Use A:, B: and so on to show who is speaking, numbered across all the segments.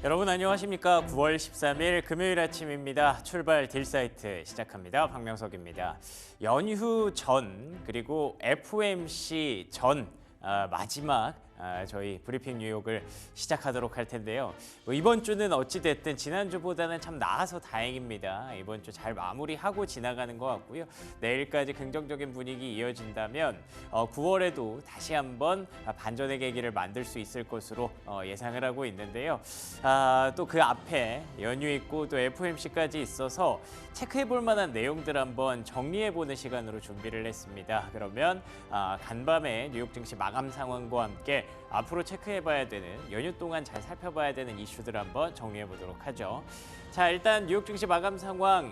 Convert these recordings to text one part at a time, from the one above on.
A: 여러분 안녕하십니까? 9월 13일 금요일 아침입니다. 출발 딜사이트 시작합니다. 박명석입니다. 연휴 전 그리고 FOMC 전 마지막 저희 브리핑 뉴욕을 시작하도록 할 텐데요. 이번 주는 어찌됐든 지난주보다는 참 나아서 다행입니다. 이번 주 잘 마무리하고 지나가는 것 같고요. 내일까지 긍정적인 분위기 이어진다면 9월에도 다시 한번 반전의 계기를 만들 수 있을 것으로 예상을 하고 있는데요. 또 그 앞에 연휴 있고 또 FOMC까지 있어서 체크해볼 만한 내용들 한번 정리해보는 시간으로 준비를 했습니다. 그러면 간밤에 뉴욕 증시 마감 상황과 함께 앞으로 체크해봐야 되는 연휴 동안 잘 살펴봐야 되는 이슈들 한번 정리해보도록 하죠. 자, 일단 뉴욕 증시 마감 상황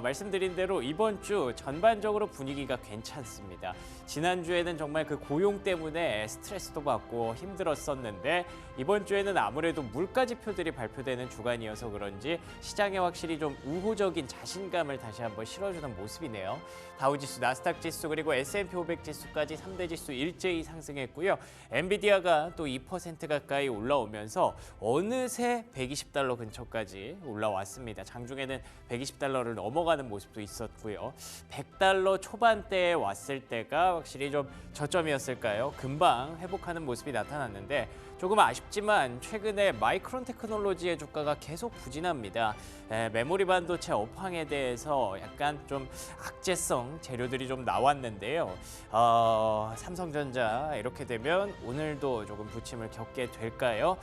A: 말씀드린 대로 이번 주 전반적으로 분위기가 괜찮습니다. 지난주에는 정말 그 고용 때문에 스트레스도 받고 힘들었었는데 이번 주에는 아무래도 물가 지표들이 발표되는 주간이어서 그런지 시장에 확실히 좀 우호적인 자신감을 다시 한번 실어주는 모습이네요. 다우지수, 나스닥 지수 그리고 S&P 500 지수까지 3대 지수 일제히 상승했고요. 엔비디아가 또 2% 가까이 올라오면서 어느새 120달러 근처까지 올라왔습니다. 장중에는 120달러를 넘어가는 모습도 있었고요. 100달러 초반대에 왔을 때가 확실히 좀 저점이었을까요? 금방 회복하는 모습이 나타났는데 조금 아쉽지만 최근에 마이크론 테크놀로지의 주가가 계속 부진합니다. 메모리 반도체 업황에 대해서 약간 좀 악재성 재료들이 좀 나왔는데요. 삼성전자 이렇게 되면 오늘도 조금 부침을 겪게 될까요?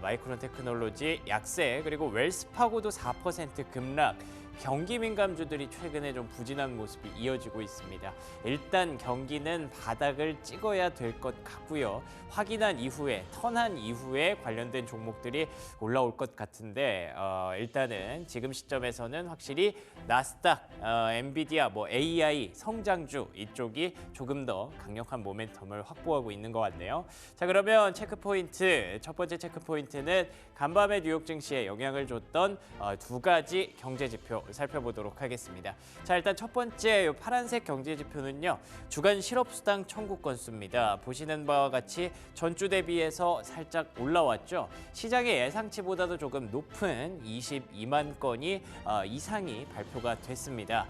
A: 마이크론 테크놀로지 약세 그리고 웰스파고도 4% 급락. 경기 민감주들이 최근에 좀 부진한 모습이 이어지고 있습니다. 일단 경기는 바닥을 찍어야 될 것 같고요. 확인한 이후에, 턴한 이후에 관련된 종목들이 올라올 것 같은데 일단은 지금 시점에서는 확실히 나스닥, 엔비디아, AI, 성장주 이쪽이 조금 더 강력한 모멘텀을 확보하고 있는 것 같네요. 자, 그러면 체크포인트, 첫 번째 체크포인트는 간밤에 뉴욕 증시에 영향을 줬던 두 가지 경제지표 살펴보도록 하겠습니다. 자, 일단 첫 번째 파란색 경제지표는요. 주간 실업수당 청구 건수입니다. 보시는 바와 같이 전주 대비해서 살짝 올라왔죠. 시장의 예상치보다도 조금 높은 22만 건이 이상이 발표가 됐습니다.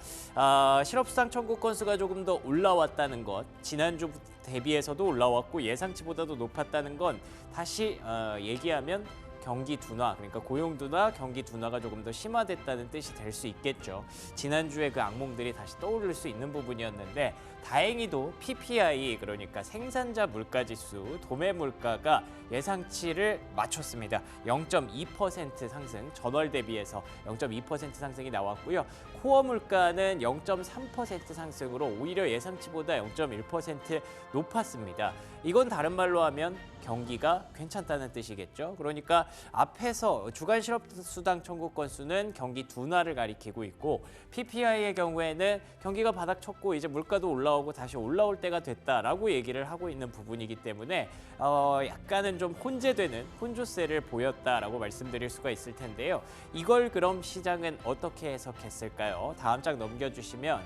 A: 실업수당 청구 건수가 조금 더 올라왔다는 것, 지난주 대비해서도 올라왔고 예상치보다도 높았다는 건 다시 얘기하면 경기 둔화, 그러니까 고용 둔화, 경기 둔화가 조금 더 심화됐다는 뜻이 될 수 있겠죠. 지난주에 그 악몽들이 다시 떠오를 수 있는 부분이었는데 다행히도 PPI, 그러니까 생산자 물가지수, 도매 물가가 예상치를 맞췄습니다. 0.2% 상승, 전월 대비해서 0.2% 상승이 나왔고요. 코어 물가는 0.3% 상승으로 오히려 예상치보다 0.1% 높았습니다. 이건 다른 말로 하면 경기가 괜찮다는 뜻이겠죠. 그러니까 앞에서 주간 실업수당 청구 건수는 경기 둔화를 가리키고 있고 PPI의 경우에는 경기가 바닥쳤고 이제 물가도 올라오고 다시 올라올 때가 됐다라고 얘기를 하고 있는 부분이기 때문에 약간은 좀 혼재되는 혼조세를 보였다라고 말씀드릴 수가 있을 텐데요. 이걸 그럼 시장은 어떻게 해석했을까요? 다음 장 넘겨주시면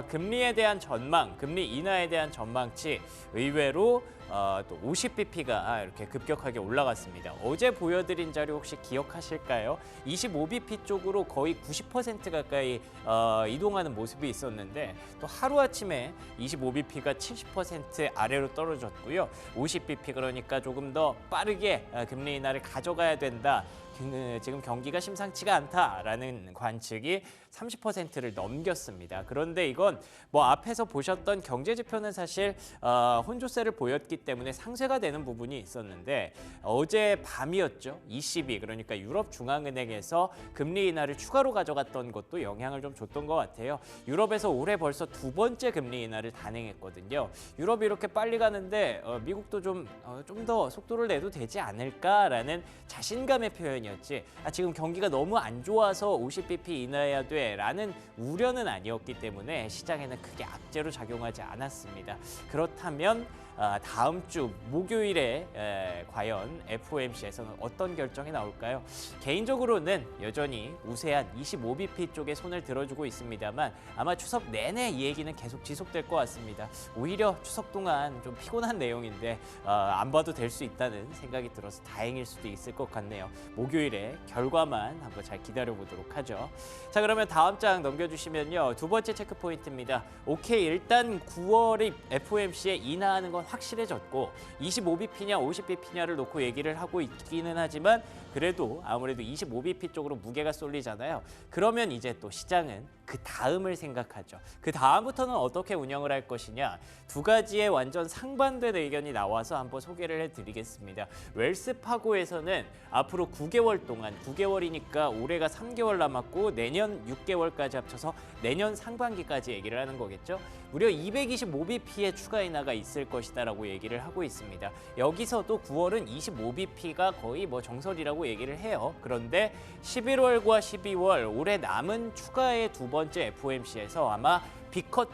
A: 금리에 대한 전망, 금리 인하에 대한 전망치 의외로 또 50bp가 이렇게 급격하게 올라갔습니다. 어제 보여드린 자료 혹시 기억하실까요? 25bp 쪽으로 거의 90% 가까이 이동하는 모습이 있었는데 또 하루아침에 25bp가 70% 아래로 떨어졌고요. 50bp 그러니까 조금 더 빠르게 금리 인하를 가져가야 된다. 지금 경기가 심상치가 않다라는 관측이 30%를 넘겼습니다. 그런데 이건 앞에서 보셨던 경제 지표는 사실 혼조세를 보였기 때문에 상쇄가 되는 부분이 있었는데 어제 밤이었죠. ECB 그러니까 유럽 중앙은행에서 금리 인하를 추가로 가져갔던 것도 영향을 좀 줬던 것 같아요. 유럽에서 올해 벌써 두 번째 금리 인하를 단행했거든요. 유럽이 이렇게 빨리 가는데 미국도 좀 더 속도를 내도 되지 않을까라는 자신감의 표현이었지. 지금 경기가 너무 안 좋아서 50bp 인하해야 돼라는 우려는 아니었기 때문에 시장에는 크게 악재로 작용하지 않았습니다. 그렇다면 다음 주 목요일에 과연 FOMC에서는 어떤 결정이 나올까요? 개인적으로는 여전히 우세한 25bp 쪽에 손을 들어주고 있습니다만 아마 추석 내내 이 얘기는 계속 지속될 것 같습니다. 오히려 추석 동안 좀 피곤한 내용인데 안 봐도 될 수 있다는 생각이 들어서 다행일 수도 있을 것 같네요. 목요일에 결과만 한번 잘 기다려보도록 하죠. 자, 그러면 다음 장 넘겨주시면요. 두 번째 체크 포인트입니다. 오케이, 일단 9월에 FOMC에 인하하는 건 확실해졌고 25bp냐 50bp냐를 놓고 얘기를 하고 있기는 하지만 그래도 아무래도 25bp 쪽으로 무게가 쏠리잖아요. 그러면 이제 또 시장은 그 다음을 생각하죠. 그 다음부터는 어떻게 운영을 할 것이냐. 두 가지의 완전 상반된 의견이 나와서 한번 소개를 해드리겠습니다. 웰스파고에서는 앞으로 9개월 동안, 9개월이니까 올해가 3개월 남았고 내년 6개월까지 합쳐서 내년 상반기까지 얘기를 하는 거겠죠. 무려 225bp의 추가 인하가 있을 것이다라고 얘기를 하고 있습니다. 여기서도 9월은 25bp가 거의 뭐 정설이라고 얘기를 해요. 그런데 11월과 12월 올해 남은 추가의 두 번째 FOMC에서 아마 B컷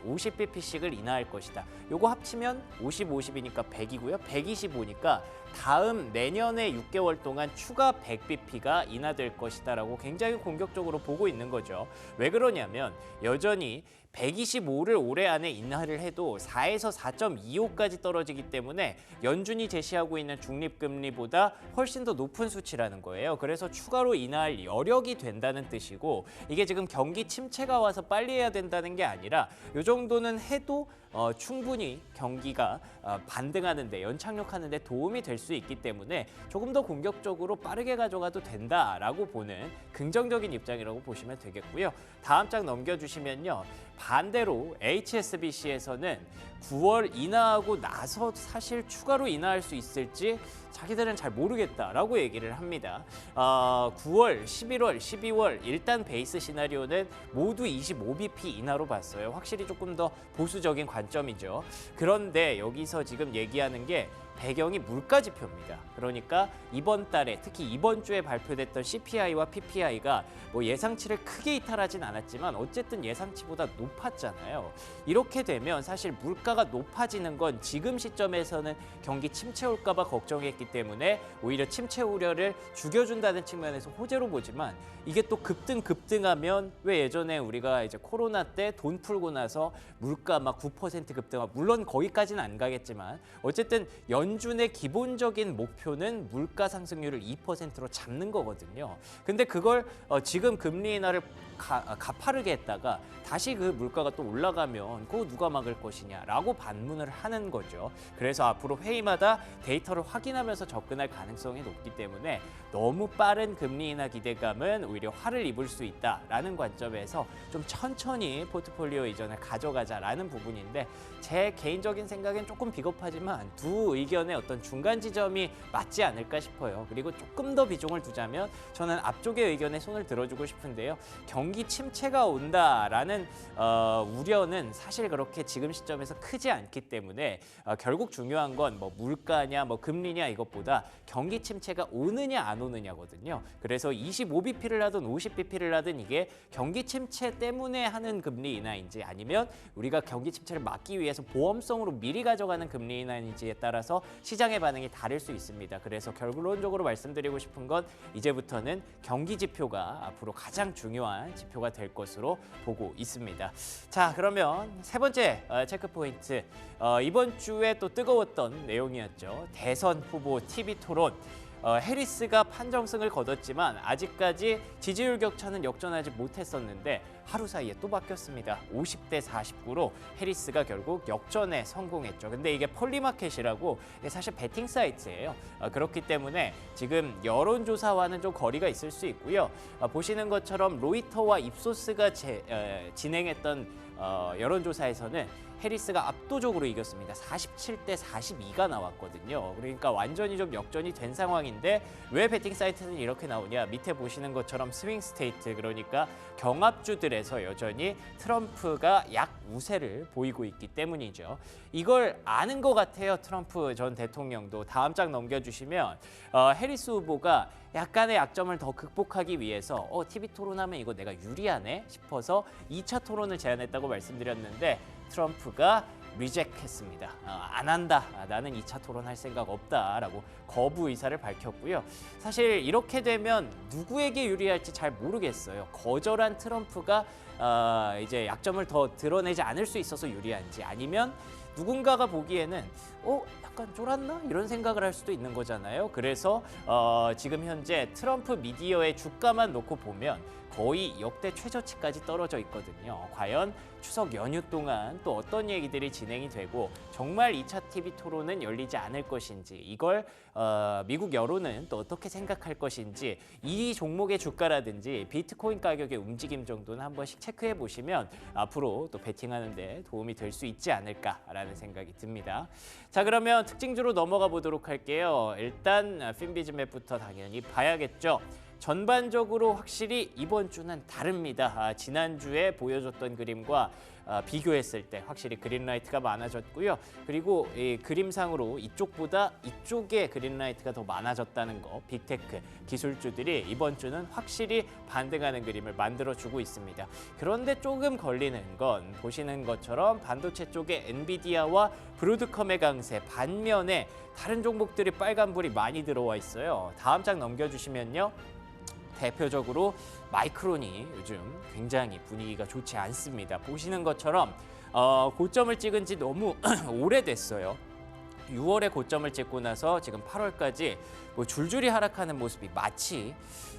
A: 50bp씩을 인하할 것이다. 요거 합치면 50, 50이니까 100이고요. 125니까 다음 내년에 6개월 동안 추가 100bp가 인하될 것이다라고 굉장히 공격적으로 보고 있는 거죠. 왜 그러냐면 여전히 125를 올해 안에 인하를 해도 4에서 4.25까지 떨어지기 때문에 연준이 제시하고 있는 중립금리보다 훨씬 더 높은 수치라는 거예요. 그래서 추가로 인하할 여력이 된다는 뜻이고 이게 지금 경기 침체가 와서 빨리 해야 된다는 게 아니라 이 정도는 해도 충분히 경기가 반등하는 데 연착륙하는 데 도움이 될 수 있기 때문에 조금 더 공격적으로 빠르게 가져가도 된다라고 보는 긍정적인 입장이라고 보시면 되겠고요. 다음 장 넘겨주시면요. 반대로 HSBC에서는 9월 인하하고 나서 사실 추가로 인하할 수 있을지 자기들은 잘 모르겠다라고 얘기를 합니다. 9월, 11월, 12월 일단 베이스 시나리오는 모두 25bp 인하로 봤어요. 확실히 조금 더 보수적인 관점이죠. 그런데 여기서 지금 얘기하는 게 배경이 물가 지표입니다. 그러니까 이번 달에 특히 이번 주에 발표됐던 CPI와 PPI가 뭐 예상치를 크게 이탈하진 않았지만 어쨌든 예상치보다 높았잖아요. 이렇게 되면 사실 물가가 높아지는 건 지금 시점에서는 경기 침체 올까 봐 걱정했기 때문에 오히려 침체 우려를 죽여준다는 측면에서 호재로 보지만 이게 또 급등하면 왜 예전에 우리가 이제 코로나 때 돈 풀고 나서 물가 막 9% 급등하고 물론 거기까지는 안 가겠지만 어쨌든 연준의 기본적인 목표는 물가 상승률을 2%로 잡는 거거든요. 근데 그걸 지금 금리 인하를 가파르게 했다가 다시 그 물가가 또 올라가면 그거 누가 막을 것이냐라고 반문을 하는 거죠. 그래서 앞으로 회의마다 데이터를 확인하면서 접근할 가능성이 높기 때문에 너무 빠른 금리 인하 기대감은 오히려 화를 입을 수 있다라는 관점에서 좀 천천히 포트폴리오 이전을 가져가자라는 부분인데 제 개인적인 생각엔 조금 비겁하지만 두 의견의 어떤 중간 지점이 맞지 않을까 싶어요. 그리고 조금 더 비중을 두자면 저는 앞쪽의 의견에 손을 들어주고 싶은데요. 경기 침체가 온다라는 우려는 사실 그렇게 지금 시점에서 크지 않기 때문에 결국 중요한 건 뭐 물가냐 뭐 금리냐 이것보다 경기 침체가 오느냐 안 오느냐거든요. 그래서 25bp를 하든 50bp를 하든 이게 경기 침체 때문에 하는 금리 인하인지 아니면 우리가 경기 침체를 막기 위해서 보험성으로 미리 가져가는 금리 인하인지에 따라서 시장의 반응이 다를 수 있습니다. 그래서 결론적으로 말씀드리고 싶은 건 이제부터는 경기 지표가 앞으로 가장 중요한 지표가 될 것으로 보고 있습니다. 자, 그러면 세 번째 체크 포인트. 이번 주에 또 뜨거웠던 내용이었죠. 대선 후보 TV 토론. 해리스가 판정승을 거뒀지만 아직까지 지지율 격차는 역전하지 못했었는데 하루 사이에 또 바뀌었습니다. 50대 49로 해리스가 결국 역전에 성공했죠. 근데 이게 폴리마켓이라고 사실 베팅 사이트예요. 그렇기 때문에 지금 여론조사와는 좀 거리가 있을 수 있고요. 보시는 것처럼 로이터와 입소스가 진행했던 여론조사에서는 해리스가 압도적으로 이겼습니다. 47대 42가 나왔거든요. 그러니까 완전히 좀 역전이 된 상황인데 왜 베팅 사이트는 이렇게 나오냐? 밑에 보시는 것처럼 스윙 스테이트 그러니까 경합주들에서 여전히 트럼프가 약 우세를 보이고 있기 때문이죠. 이걸 아는 것 같아요. 트럼프 전 대통령도. 다음 장 넘겨주시면 해리스 후보가 약간의 약점을 더 극복하기 위해서 TV 토론하면 이거 내가 유리하네 싶어서 2차 토론을 제안했다고 말씀드렸는데 트럼프가 리젝했습니다. 안 한다. 나는 2차 토론할 생각 없다라고 거부 의사를 밝혔고요. 사실 이렇게 되면 누구에게 유리할지 잘 모르겠어요. 거절한 트럼프가 이제 약점을 더 드러내지 않을 수 있어서 유리한지 아니면 누군가가 보기에는 약간 쫄았나? 이런 생각을 할 수도 있는 거잖아요. 그래서 지금 현재 트럼프 미디어의 주가만 놓고 보면 거의 역대 최저치까지 떨어져 있거든요. 과연 추석 연휴 동안 또 어떤 얘기들이 진행이 되고 정말 2차 TV 토론은 열리지 않을 것인지 이걸 미국 여론은 또 어떻게 생각할 것인지 이 종목의 주가라든지 비트코인 가격의 움직임 정도는 한 번씩 체크해 보시면 앞으로 또 베팅하는 데 도움이 될 수 있지 않을까라는 생각이 듭니다. 자, 그러면 특징주로 넘어가 보도록 할게요. 일단 핀비즈맵부터 당연히 봐야겠죠. 전반적으로 확실히 이번 주는 다릅니다. 지난주에 보여줬던 그림과 비교했을 때 확실히 그린라이트가 많아졌고요. 그리고 이 그림상으로 이쪽보다 이쪽에 그린라이트가 더 많아졌다는 거, 빅테크, 기술주들이 이번 주는 확실히 반등하는 그림을 만들어주고 있습니다. 그런데 조금 걸리는 건 보시는 것처럼 반도체 쪽에 엔비디아와 브로드컴의 강세, 반면에 다른 종목들이 빨간불이 많이 들어와 있어요. 다음 장 넘겨주시면요. 대표적으로 마이크론이 요즘 굉장히 분위기가 좋지 않습니다. 보시는 것처럼 고점을 찍은 지 너무 오래됐어요. 6월에 고점을 찍고 나서 지금 8월까지 뭐 줄줄이 하락하는 모습이 마치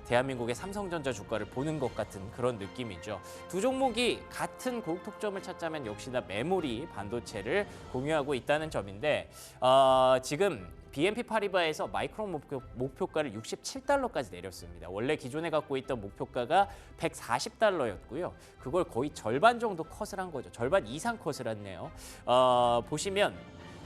A: 대한민국의 삼성전자 주가를 보는 것 같은 그런 느낌이죠. 두 종목이 같은 공통점을 찾자면 역시나 메모리 반도체를 공유하고 있다는 점인데 지금 BNP 파리바에서 마이크론 목표가를 67달러까지 내렸습니다. 원래 기존에 갖고 있던 목표가가 140달러였고요. 그걸 거의 절반 정도 컷을 한 거죠. 절반 이상 컷을 했네요. 보시면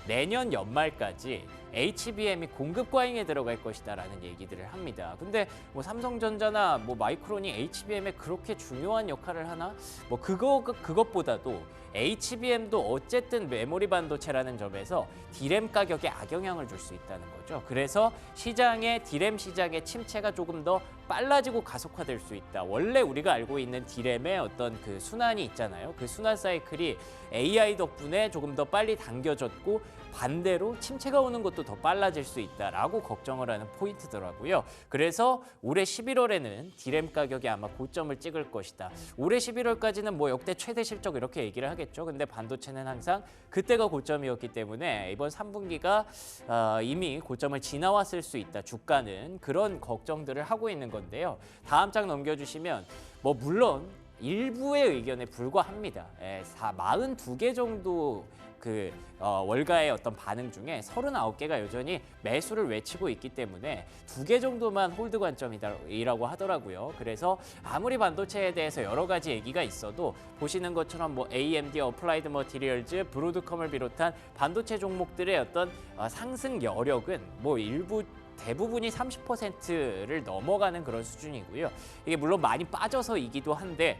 A: 내년 연말까지 HBM이 공급 과잉에 들어갈 것이다라는 얘기들을 합니다. 근데 뭐 삼성전자나 뭐 마이크론이 HBM에 그렇게 중요한 역할을 하나? 뭐 그것보다도 HBM도 어쨌든 메모리 반도체라는 점에서 D램 가격에 악영향을 줄 수 있다는 거죠. 그래서 D램 시장의 침체가 조금 더 빨라지고 가속화될 수 있다. 원래 우리가 알고 있는 D램의 어떤 그 순환이 있잖아요. 그 순환 사이클이 AI 덕분에 조금 더 빨리 당겨졌고 반대로 침체가 오는 것도 더 빨라질 수 있다라고 걱정을 하는 포인트더라고요. 그래서 올해 11월에는 D램 가격이 아마 고점을 찍을 것이다. 올해 11월까지는 뭐 역대 최대 실적 이렇게 얘기를 하겠죠. 근데 반도체는 항상 그때가 고점이었기 때문에 이번 3분기가 이미 고점을 지나왔을 수 있다. 주가는 그런 걱정들을 하고 있는 건데요. 다음 장 넘겨주시면 뭐 물론 일부의 의견에 불과합니다. 42개 정도 월가의 어떤 반응 중에 39개가 여전히 매수를 외치고 있기 때문에 2개 정도만 홀드 관점이라고 하더라고요. 그래서 아무리 반도체에 대해서 여러 가지 얘기가 있어도 보시는 것처럼 뭐 AMD, 어플라이드 머티리얼즈, 브로드컴을 비롯한 반도체 종목들의 어떤 상승 여력은 뭐 일부 대부분이 30%를 넘어가는 그런 수준이고요. 이게 물론 많이 빠져서이기도 한데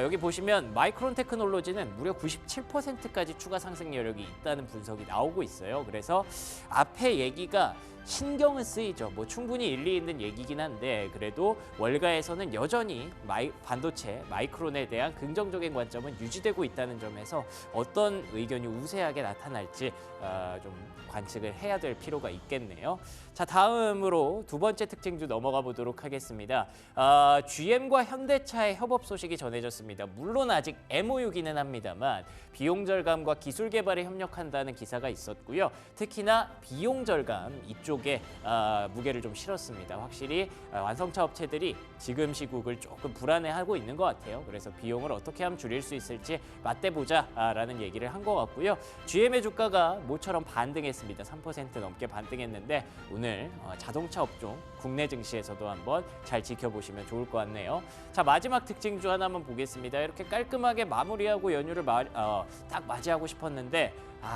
A: 여기 보시면 마이크론 테크놀로지는 무려 97%까지 추가 상승 여력이 있다는 분석이 나오고 있어요. 그래서 앞에 얘기가 신경은 쓰이죠. 뭐 충분히 일리 있는 얘기긴 한데 그래도 월가에서는 여전히 반도체 마이크론에 대한 긍정적인 관점은 유지되고 있다는 점에서 어떤 의견이 우세하게 나타날지 좀 관측을 해야 될 필요가 있겠네요. 자, 다음으로 두 번째 특징주 넘어가 보도록 하겠습니다. GM과 현대차의 협업 소식이 전해졌습니다. 물론 아직 MOU기는 합니다만 비용 절감과 기술 개발에 협력한다는 기사가 있었고요. 특히나 비용 절감 이쪽에 무게를 좀 실었습니다. 확실히 완성차 업체들이 지금 시국을 조금 불안해하고 있는 것 같아요. 그래서 비용을 어떻게 하면 줄일 수 있을지 맞대보자라는 얘기를 한 것 같고요. GM의 주가가 모처럼 반등했습니다. 3% 넘게 반등했는데 오늘 자동차 업종 국내 증시에서도 한번 잘 지켜보시면 좋을 것 같네요. 자, 마지막 특징주 하나만 보겠습니다. 이렇게 깔끔하게 마무리하고 연휴를 딱 맞이하고 싶었는데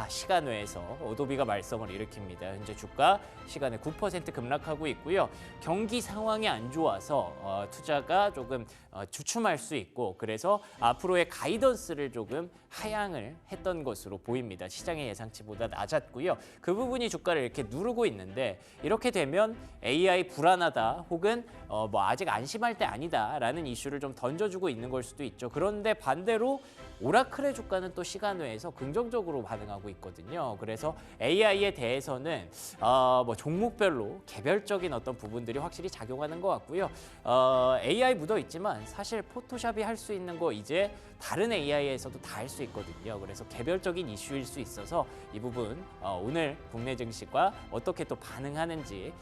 A: 시간 외에서 어도비가 말썽을 일으킵니다. 현재 주가 시간에 9% 급락하고 있고요. 경기 상황이 안 좋아서 투자가 조금 주춤할 수 있고 그래서 앞으로의 가이던스를 조금 하향을 했던 것으로 보입니다. 시장의 예상치보다 낮았고요. 그 부분이 주가를 이렇게 누르고 있는데 이렇게 되면 AI 불안하다 혹은 뭐 아직 안심할 때 아니다라는 이슈를 좀 던져주고 있는 걸 수도 있죠. 그런데 반대로 오라클의 주가는 또 시간 외에서 긍정적으로 반응하고 있거든요. 그래서 AI에 대해서는 뭐 종목별로 개별적인 어떤 부분들이 확실히 작용하는 것 같고요. AI 묻어 있지만 사실 포토샵이 할 수 있는 거 이제 다른 AI에서도 다 할 수 있거든요. 그래서 개별적인 이슈일 수 있어서 이 부분 오늘 국내 증시가 어떻게 또 반응하는지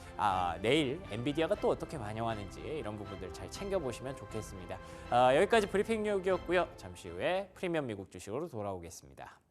A: 내일 엔비디아가 또 어떻게 반영하는지 이런 부분들 잘 챙겨보시면 좋겠습니다. 여기까지 브리핑 뉴욕이었고요. 잠시 후에 프리미엄 미국 주식으로 돌아오겠습니다.